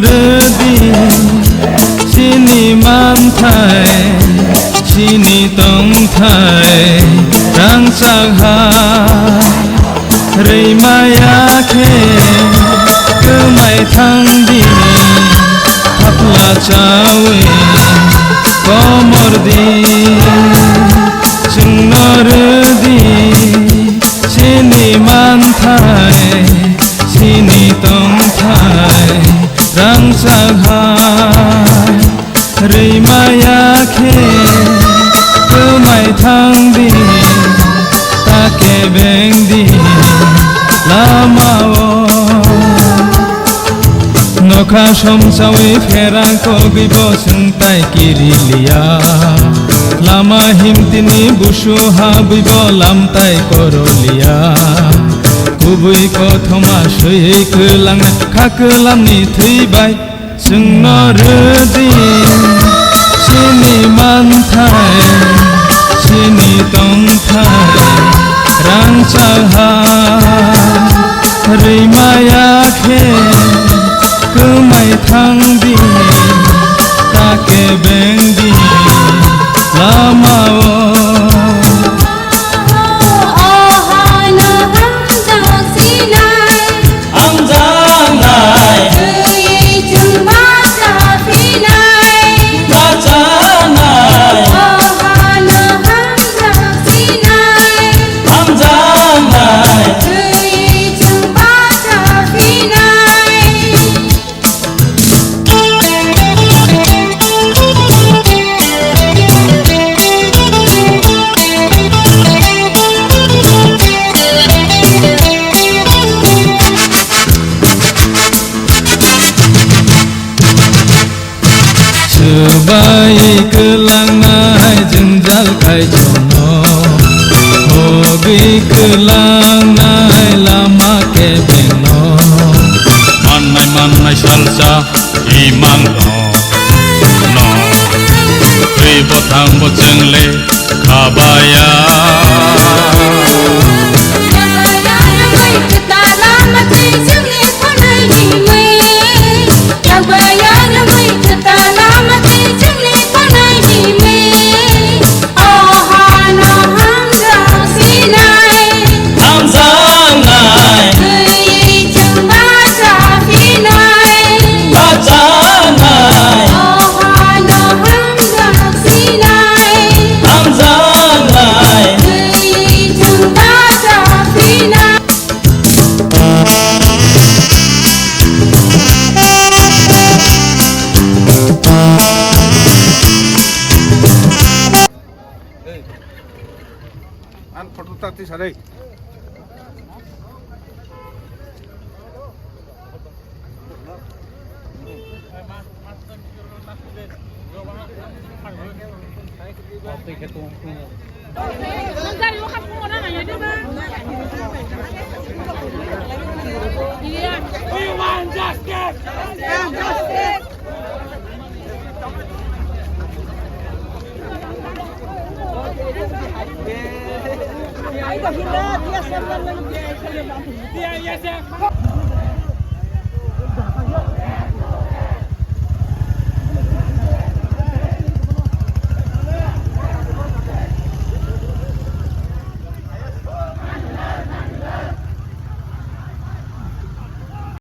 rudi sini manthai sini tong thai rang sakha rei maya khe kemai thang di thapla chawe komor di rudi sini manthai sini tong thai rang sakha rei maya khe kemai thang di take beng di lamao nokha somsawi pherang ko gibo sungtai kirilia lama himtini busu habibo lamtai korolia kubui kothoma sui kelang khakelam ni theibai sungno rudi sini manthai sini tong thai rang sakha rei maya khe kemai thang di take beng di lamao Sebaik kelangai jenjal kai jono hobi kelangai lama ke beno manai salsa iman no pri botang boceng le kabaya An foto tati sarai. We want justice! Justice! Dia